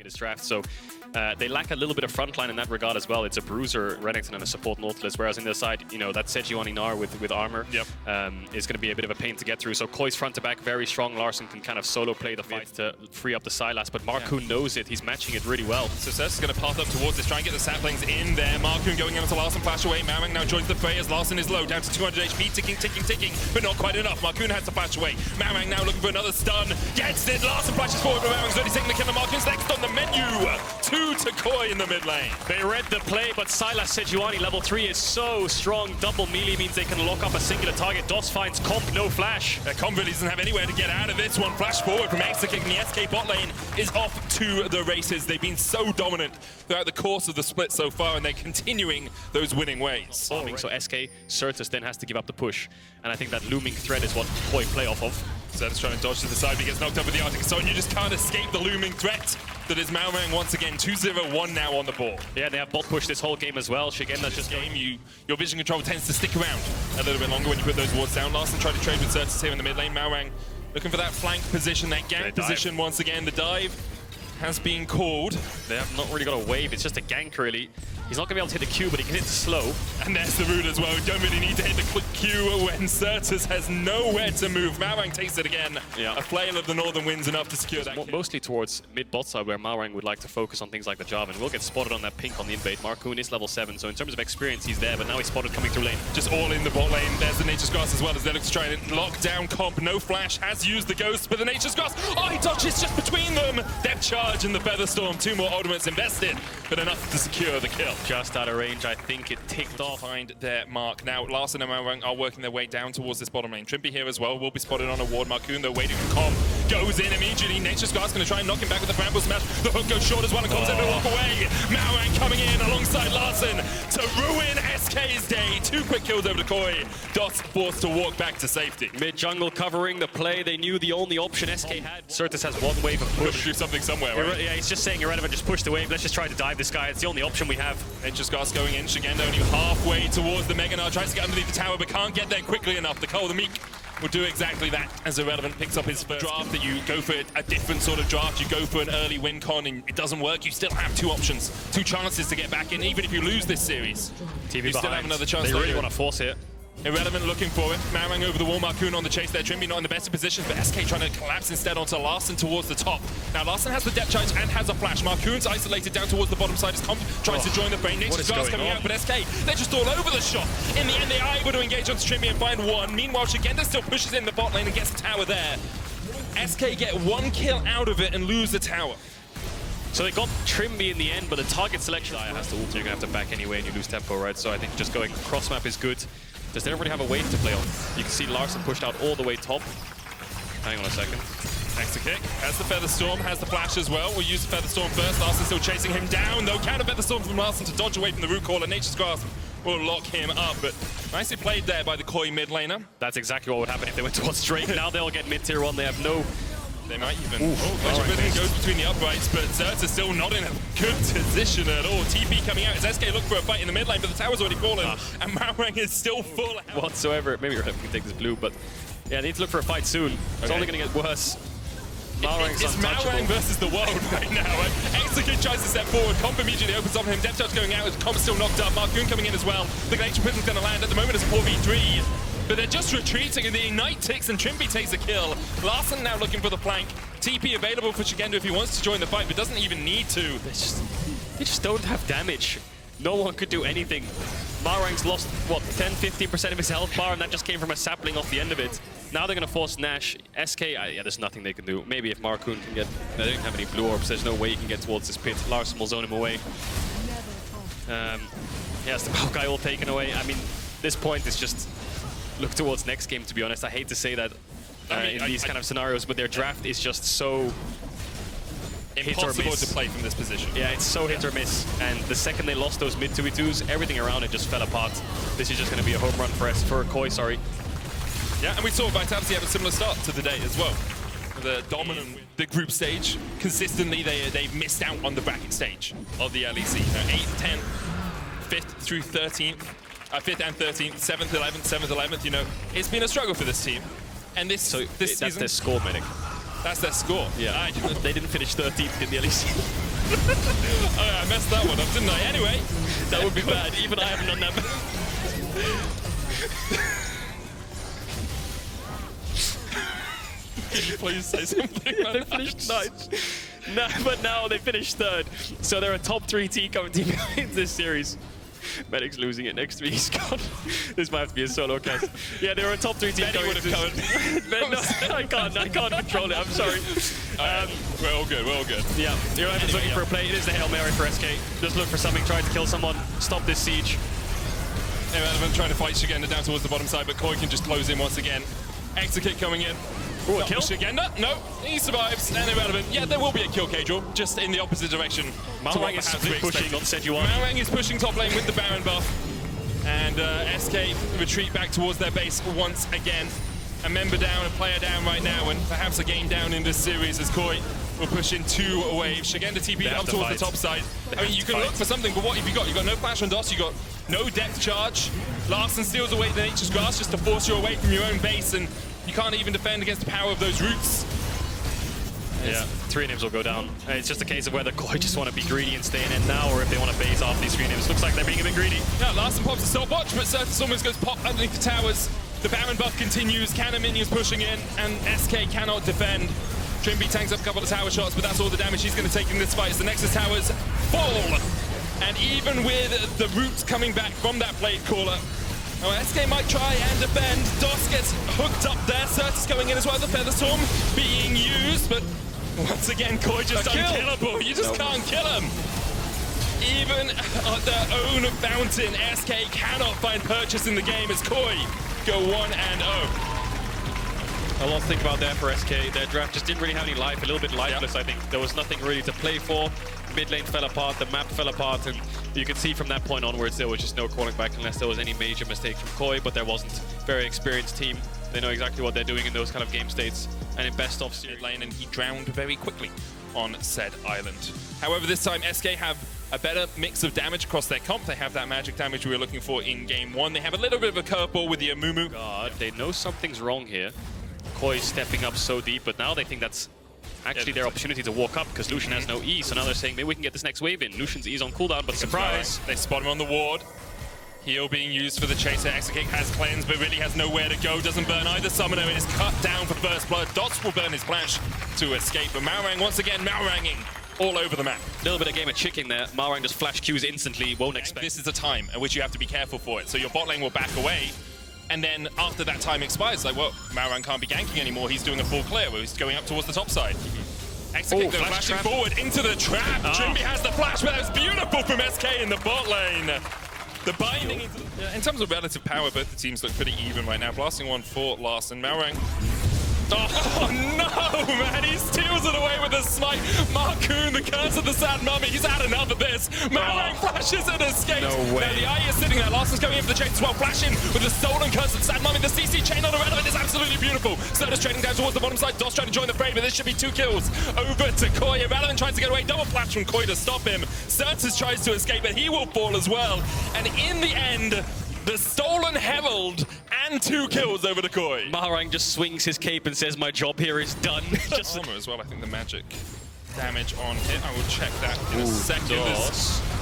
this draft. So they lack a little bit of frontline in that regard as well. It's a bruiser Renekton and a support Nautilus, whereas in the side, you know, that Sejuani Gnar with armor is going to be a bit of a pain to get through. So Koi's front to back very strong. Larson can kind of solo play the fight to free up the Sylas, but Marcoon knows it. He's matching it really well. So Cess is going to path up towards this, try and get the saplings in there. Marcoon going in onto Larson, flash away. Mawang now joins the fray as Larson is low, down to 200 HP, ticking, but not quite enough. Marcoon has to flash away. Mawang now looking for another stun. Gets it. Larson flashes forward, but Mawang's already taking the kill. Marcoon's next on the menu. 2 to Koi in the mid lane. They read the play, but Sylas Sejuani level 3 is so strong. Double melee means they can lock up a singular target. DOS finds Comp, no flash. Comp really doesn't have anywhere to get out of this one. Flash forward from Exakick, and the SK bot lane is off to the races. They've been so dominant throughout the course of the split so far, and they're continuing those winning ways. So SK, Certus then has to give up the push, and I think that looming threat is what Koi play off of. Certus trying to dodge to the side, but he gets knocked up with the Arctic Assault, and you just can't escape the looming threat that is Mawang once again. 2-0-1 now on the board. Yeah, they have bot push this whole game as well. Shigenda's just your vision control tends to stick around a little bit longer when you put those wards down. Larson tried to trade with Certus here in the mid lane. Mawang looking for that flank position, that gank position once again. The dive has been called. They have not really got a wave, it's just a gank really. He's not going to be able to hit the Q, but he can hit the slow. And there's the root as well. We don't really need to hit the quick Q when Certus has nowhere to move. Mawang takes it again. Yeah. A flail of the Northern Winds enough to secure that kill. Mostly towards mid-bot side, where Mawang would like to focus on things like the Jarvan. And we'll get spotted on that pink on the invade. Marcoon is level 7, so in terms of experience, he's there, but now he's spotted coming through lane. Just all in the bot lane. There's the Nature's Grass as well as they look to try and lock down Comp. No flash, has used the Ghost, but the Nature's Grass, oh, he dodges just between them. Depth charge and the Featherstorm. 2 more ultimates invested, but enough to secure the kill. Just out of range. I think it ticked off. Find their mark. Now, Larson and Mawang are working their way down towards this bottom lane. Trimpy here as well will be spotted on a ward. Marcoon, though, waiting for Comp. Goes in immediately. Nature's Guard's going to try and knock him back with the Bramble Smash. The hook goes short as well and Comp's able to walk away. Mawang coming in alongside Larson to ruin SK's day. 2 quick kills over to Koi. Dots forced to walk back to safety. Mid-jungle covering the play. They knew the only option SK had. Certus has 1 wave of push. Do something somewhere, right? Yeah, he's just saying irrelevant. Just push the wave. Let's just try to dive this guy. It's the only option we have. Nature's Guard's going in. Shigenda only halfway towards the Mega Gnar. Tries to get underneath the tower, but can't get there quickly enough. The Cole, the Meek, will do exactly that as Irrelevant picks up his first draft. That you go for a different sort of draft. You go for an early win con and it doesn't work. You still have 2 options, 2 chances to get back in. Even if you lose this series, TV you still have another chance. They really want to force it. Irrelevant looking for it. Mawang over the wall. Marcoon on the chase there. Trimby not in the best of positions, but SK trying to collapse instead onto Larson towards the top. Now Larson has the depth charge and has a flash. Marcoon's isolated down towards the bottom side as Comp tries to join the fray. Nature's Guard's coming out, but SK, they're just all over the shot. In the end, they are able to engage onto Trimby and find 1. Meanwhile, Shigenda still pushes in the bot lane and gets the tower there. SK get 1 kill out of it and lose the tower. So they got Trimby in the end, but the target selection has to ult. You're going to have to back anyway and you lose tempo, right? So I think just going cross map is good. Does everybody have a wave to play on? You can see Larson pushed out all the way top. Hang on a second. Exakick has the Featherstorm, has the flash as well. We'll use the Featherstorm first. Larson still chasing him down, though. Counter Featherstorm from Larson to dodge away from the root caller. Nature's Grasp will lock him up, but nicely played there by the Koi mid laner. That's exactly what would happen if they went towards Drake. Now they'll get mid tier 1. They have no... They might even... Pleasure goes between the uprights, but Certus still not in a good position at all. TP coming out as SK look for a fight in the mid lane, but the tower's already fallen, and Mawang is still full. Whatsoever. Maybe we can take this blue, but yeah, they need to look for a fight soon. It's only going to get worse. It's Mawang versus the world right now. Exakick tries to step forward. Comp immediately opens up on him. Depth charge going out. Comp's still knocked up. Marcoon coming in as well. The Glacier Prism's going to land. At the moment, it's a 4v3. But they're just retreating, and the Ignite ticks, and Trimby takes a kill. Larson now looking for the flank. TP available for Shigenda if he wants to join the fight, but doesn't even need to. They just don't have damage. No one could do anything. Mawang's lost, what, 10-15% of his health bar, and that just came from a sapling off the end of it. Now they're going to force Nash. SK, yeah, there's nothing they can do. Maybe if Marcoon can get... They don't have any blue orbs. There's no way he can get towards this pit. Larson will zone him away. Yes, the Maokai all taken away. I mean, this point is just... Look towards next game, to be honest. I hate to say that in these kind of scenarios, but their draft is just so impossible to play from this position. Yeah, it's so hit or miss. And the second they lost those mid 2v2s, everything around it just fell apart. This is just going to be a home run for Koi, sorry. Yeah, and we saw Vitality have a similar start to the day as well. The dominant, the group stage, consistently they've missed out on the bracket stage of the LEC. 8th, 10th, 5th through 13th. 5th and 13th, 7th, 11th, 7th, 11th, you know. It's been a struggle for this team. And this season... That's their score, Medic. That's their score? Yeah. They didn't finish 13th in the LEC. Oh, yeah, I messed that one up, didn't I? Anyway, That would be bad. Even I haven't done that. Could you please say something? They finished ninth. No, but now they finished third. So they're a top 3 team coming team in this series. Medic's losing it next week. He's gone. This might have to be a solo cast. Yeah, they were a top 3 team. Benny would have covered. No, I can't control it. I'm sorry. We're all good. We're all good. Yeah, you're looking for a play. It is the Hail Mary for SK. Just look for something. Try to kill someone. Stop this siege. Irrelevant trying to fight Shigenda down towards the bottom side, but Koi can just close in once again. Extra kick coming in. Ooh, a kill? Shigenda? No, he survives. And Irrelevant. Yeah, there will be a kill, Caedrel, just in the opposite direction. Marwang is pushing on Sejuani. Marwang is pushing top lane with the Baron buff. And SK retreat back towards their base once again. A member down, a player down right now, and perhaps a game down in this series as Koi will push in 2 waves. Shigenda TP up towards the top side. I mean, you can look for something, but what have you got? You've got no flash on DOS, you've got no depth charge. Larson steals away the Nature's Grass just to force you away from your own base, and you can't even defend against the power of those roots. Yeah, 3 nibs will go down. It's just a case of whether Koi just want to be greedy and stay in now, or if they want to base off these 3 nibs. Looks like they're being a bit greedy. Yeah, Larson pops a stopwatch, but Surface almost goes pop underneath the towers. The Baron buff continues, Cannon minions pushing in, and SK cannot defend. Trimby tanks up a couple of tower shots, but that's all the damage he's going to take in this fight as the Nexus towers fall. And even with the roots coming back from that Blade Caller, SK might try and defend. DOS gets hooked up there. Certus going in as well. The Feather Storm being used, but once again, Koi just unkillable. You just can't kill him. Even at their own fountain, SK cannot find purchase in the game as Koi go 1-0. A lot to think about there for SK. Their draft just didn't really have any life, a little bit lifeless, I think. There was nothing really to play for. Mid lane fell apart, the map fell apart, and you can see from that point onwards there was just no calling back unless there was any major mistake from Koi, but there wasn't. Very experienced team. They know exactly what they're doing in those kind of game states. And in best of series lane, and he drowned very quickly on said island. However, this time SK have a better mix of damage across their comp. They have that magic damage we were looking for in game 1. They have a little bit of a curveball with the Amumu. God, they know something's wrong here. Koi's stepping up so deep, but now they think that's actually their opportunity to walk up because Lucian has no E, so now they're saying maybe we can get this next wave in. Lucian's E's on cooldown, but surprise! They spot him on the ward. Heal being used for the chaser. Exekick has cleanse, but really has nowhere to go. Doesn't burn either summoner. It is cut down for first blood. Dots will burn his flash to escape, but Malrang once again Malranging all over the map. A little bit of game of chicken there. Malrang just flash Qs instantly, won't expect. This is a time at which you have to be careful for it. So your bot lane will back away, and then after that time expires, like, well, Malrang can't be ganking anymore. He's doing a full clear where he's going up towards the top side. Exekick though, flashing forward into the trap. Trimby has the flash, but that was beautiful from SK in the bot lane. The binding in terms of relative power, both the teams look pretty even right now. Blasting one for Larson. Malrang. Oh no, man, he steals it away with a smite. Marcoon, the curse of the sad mummy, he's had enough of this. Malrang flashes and escapes. No way. Now the eye is sitting there. Larson's going in for the chase as well. Flashing with the stolen curse of the sad mummy. The CC chain on Irrelevant is absolutely beautiful. Certus trading down towards the bottom side. DOS trying to join the fray, but this should be 2 kills. Over to Koi. Irrelevant tries to get away. Double flash from Koi to stop him. Certus tries to escape, but he will fall as well. And in the end, the stolen Herald and 2 kills over to Koi. Malrang just swings his cape and says, my job here is done. Just armor as well, I think the magic damage on hit. I will check that in a second.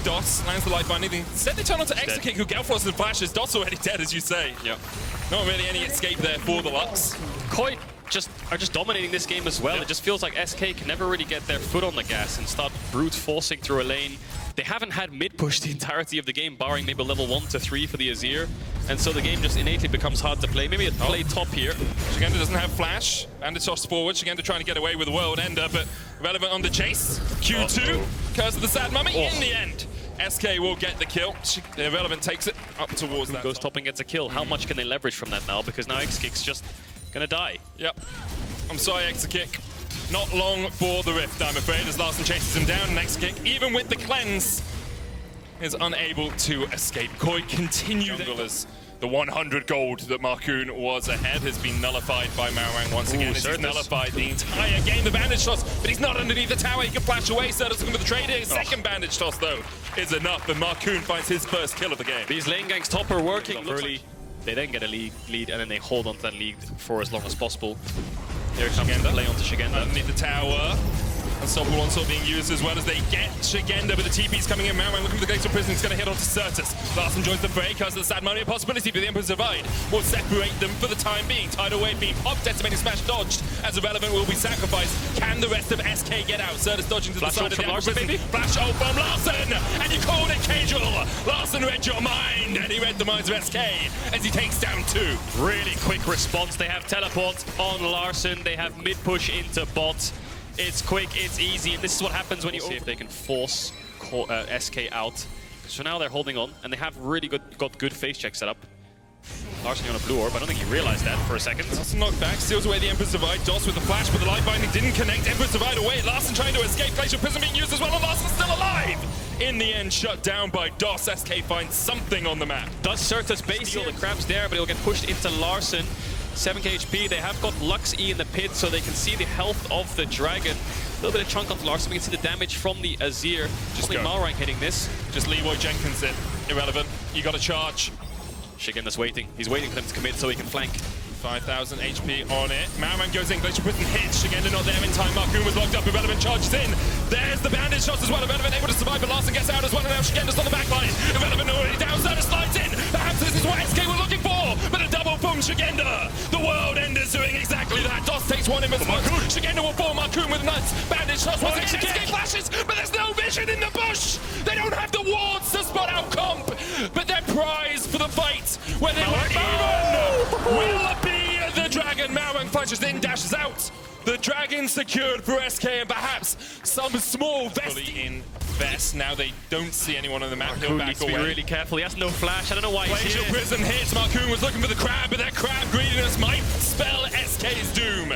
DOS lands the life binding. Instead they turn onto Exekick, who Gelfloss and flashes. DOS already dead, as you say. Yep. Not really any escape there for the Lux. Koi are just dominating this game as well. Yep. It just feels like SK can never really get their foot on the gas and start brute forcing through a lane. They haven't had mid-push the entirety of the game, barring maybe level 1 to 3 for the Azir. And so the game just innately becomes hard to play. Maybe a play top here. Shigenda doesn't have flash. Bandit tossed forward. Shigenda trying to get away with the world ender, but Irrelevant on the chase. Q2, curse of the sad mummy. In the end, SK will get the kill. Irrelevant takes it up towards that. Goes top and gets a kill. How much can they leverage from that now? Because now Exekick's just gonna die. Yep. I'm sorry, Exekick. Not long for the rift, I'm afraid, as Larson chases him down. Exekick, even with the cleanse, is unable to escape. Koi continues. Junglers. The 100 gold that Marcoon was ahead has been nullified by Malrang once again. He's nullified the entire game. The bandage toss, but he's not underneath the tower. He can flash away. Certus looking for the trade. His second bandage toss, though, is enough, and Marcoon finds his first kill of the game. These lane gangs top are working. Early, they then get a lead, and then they hold onto that lead for as long as possible. Here comes the play onto Shigenda. Underneath the tower. Unstoppable onslaught being used as well as they get Shigenda, but the TP's coming in. Marwang looking for the Glacial Prison. It's going to hit onto Certus. Larson joins the fray, because the sad money a possibility, but the Emperor's Divide will separate them for the time being. Tidal Wave being popped, Decimating Smash dodged, as Irrelevant will be sacrificed. Can the rest of SK get out? Certus dodging to the side of the Emperor's Prison. Flash ult from Larson, and you called it, Caedrel. Larson read your mind, and he read the minds of SK as he takes down 2. Really quick response. They have teleport on Larson. They have mid push into bot. It's quick, it's easy, and this is what happens when you see if they can force SK out. So now they're holding on, and they have really got good face check set up. Larson on a blue orb, I don't think he realized that for a second. Larson knocked back, steals away the Emperor's Divide. DOS with the flash, but the light binding didn't connect. Emperor's Divide away. Larson trying to escape. Glacial Prism being used as well, and Larson's still alive. In the end, shut down by DOS. SK finds something on the map. Does Certus base heal? The crab's there, but he'll get pushed into Larson. 7k HP. They have got Lux E in the pit, so they can see the health of the dragon. A little bit of chunk onto Larson. We can see the damage from the Azir. Just Malrank hitting this. Just Leroy Jenkins it. Irrelevant. You got to charge. Shigenda's waiting. He's waiting for them to commit so he can flank. 5,000 HP on it. Marwang goes in, Glacial Prison hits. Shigenda not there in time. Marcoon was locked up. Irrelevant charges in. There's the bandage shots as well. Irrelevant able to survive, but Larson gets out as well. And now Shigenda's on the back line. Irrelevant already down. Certus slides in. Perhaps this is what SK were looking for. But a double from Shigenda. The World Ender's doing exactly that. DOS takes one in response. Shigenda will fall. Marcoon with nuts. Bandage shots. Once again, SK flashes, but there's no vision in the bush. They don't have the wards to spot out Comp. But they're prized for the fight. Where they will be the dragon. Marwang flashes in, dashes out. The dragon secured for SK, and perhaps some small vest in vest. Now they don't see anyone on the map. He'll back needs to away. Be really careful. He has no flash. I don't know why he's Glacial here. Prison hits. Marcoon was looking for the crab, but that crab greediness might spell SK's doom.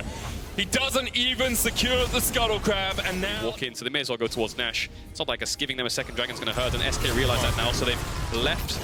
He doesn't even secure the Scuttle Crab, and now... Walk in, so they may as well go towards Nash. It's not like us giving them a second dragon's going to hurt, and SK realize that now, so they've left.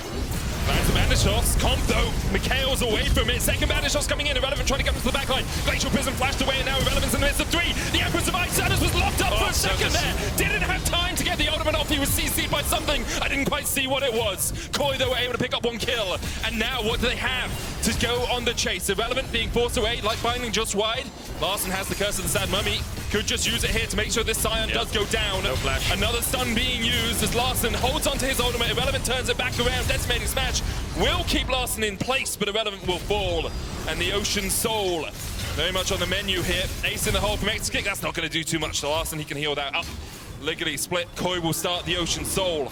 Lands the bandage shots. Comp though, Mikhail's away from it. Second bandage shots coming in. Irrelevant trying to get into the backline. Glacial Prism flashed away, and now Irrelevant's in the midst of 3. The Emperor's Divide. Certus was locked up for a second there. Didn't have time to get the ultimate off. He was CC'd by something. I didn't quite see what it was. Koi though were able to pick up 1 kill. And now what do they have to go on the chase? Irrelevant being forced away. Light binding just wide. Larson has the Curse of the Sad Mummy. Could just use it here to make sure this Scion does go down. No flash. Another stun being used as Larson holds onto his ultimate. Irrelevant turns it back around. Decimating Smash will keep Larson in place, but Irrelevant will fall. And the Ocean Soul very much on the menu here. Ace in the hole from X-Kick. That's not going to do too much to Larson. He can heal that up. Liggity split. Koi will start the Ocean Soul.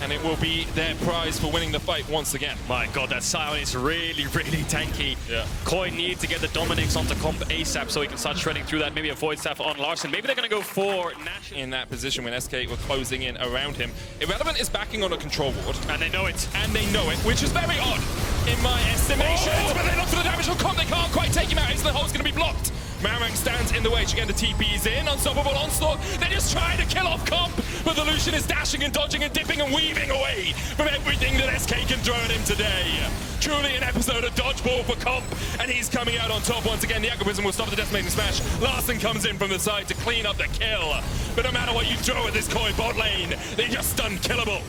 And it will be their prize for winning the fight once again. My god, that Scion is really, really tanky. Yeah. Koi needs to get the Dominix onto Comp ASAP so he can start shredding through that. Maybe a Void Staff on Larson. Maybe they're going to go for Nash. In that position when SK were closing in around him. Irrelevant is backing on a control ward. And they know it. And they know it, which is very odd in my estimation. But they look for the damage on Comp. They can't quite take him out. Ace in the hole's going to be blocked. Marwang stands in the way. Shigenda TP's in. Unstoppable onslaught. They're just trying to kill off Comp. But the Lucian is dashing and dodging and dipping and weaving away from everything that SK can throw at him today. Truly an episode of dodgeball for Comp. And he's coming out on top once again. The Aquapism will stop the Decimating Smash. Larson comes in from the side to clean up the kill. But no matter what you throw at this Koi bot lane, they're just unkillable.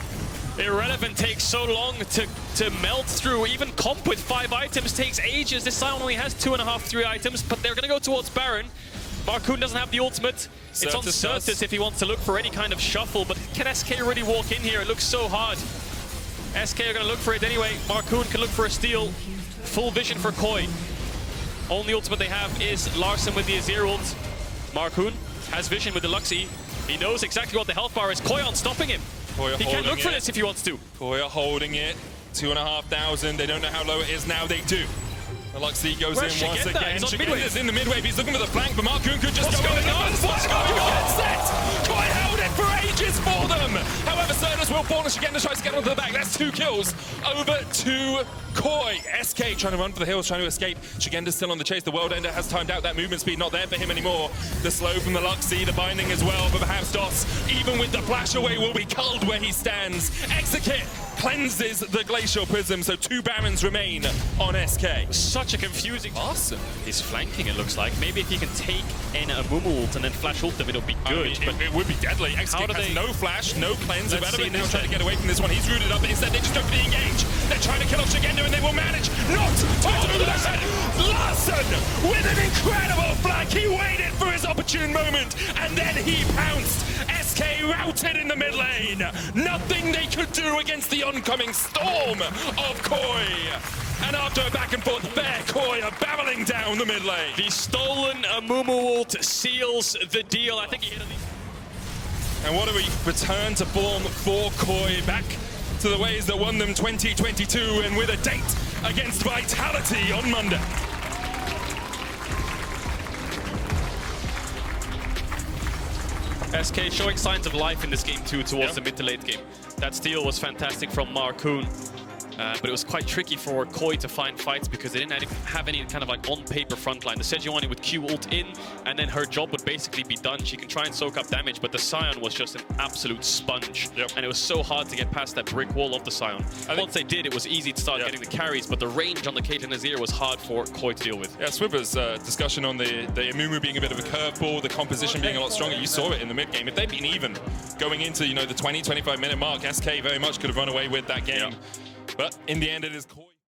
Irrelevant takes so long to melt through. Even Comp with 5 items takes ages. This Scion only has 2.5, 3 items, but they're going to go towards Baron. Marcoon doesn't have the ultimate. It's on Certus if he wants to look for any kind of shuffle, but can SK really walk in here? It looks so hard. SK are going to look for it anyway. Marcoon can look for a steal. Full vision for Koi. Only ultimate they have is Larson with the Azir ult. Marcoon has vision with the Luxie. He knows exactly what the health bar is. Koi on stopping him. He can look for this if he wants to. Koi are holding it. 2,500. They don't know how low it is now. They do. The Luxie goes in once again. Shigenda's in the mid-wave. He's looking for the flank, but Marcoon could just go in. What's going on? Set! Koi held it for ages for them. However, Certus will fall and Shigenda tries to get onto the back. That's 2 kills over to Koi. SK trying to run for the hills, trying to escape. Shigenda's still on the chase. The World Ender has timed out that movement speed. Not there for him anymore. The slow from the Luxie, the binding as well. But perhaps DOS, even with the flash away, will be culled where he stands. Execute cleanses the Glacial Prism, so 2 Barons remain on SK. Such a confusing... Awesome. He's flanking, it looks like. Maybe if he can take in a Mumu ult and then flash ult them, it'll be good. I mean, it would be deadly. XK has no flash, no cleanse. Let's see now. now trying to get away from this one. He's rooted up, but instead they just don't really engage. They're trying to kill off Shigendo, and they will manage not to do that. Larson with an incredible flank. He waited for his opportune moment, and then he pounced. SK routed in the mid lane. Nothing they could do against the oncoming storm of Koi. And after a back and forth there, Koi are barreling down the mid lane. The stolen Amumu ult seals the deal. I think he hit a... And what do we return to form for Koi, back to the ways that won them 2022, and with a date against Vitality on Monday. SK showing signs of life in this game too, towards the mid to late game. That steal was fantastic from Marcoon. But it was quite tricky for Koi to find fights because they didn't have any kind of like on-paper frontline. The Sejuani would Q ult in, and then her job would basically be done. She can try and soak up damage, but the Scion was just an absolute sponge. And it was so hard to get past that brick wall of the Scion. Once they did, it was easy to start getting the carries, but the range on the Caedrel Nazir was hard for Koi to deal with. Yeah, Swibber's discussion on the Amumu being a bit of a curveball, the composition being a lot stronger. You saw it in the mid game. If they'd been even going into the 20-25 minute mark, SK very much could have run away with that game. But in the end, it is Koi.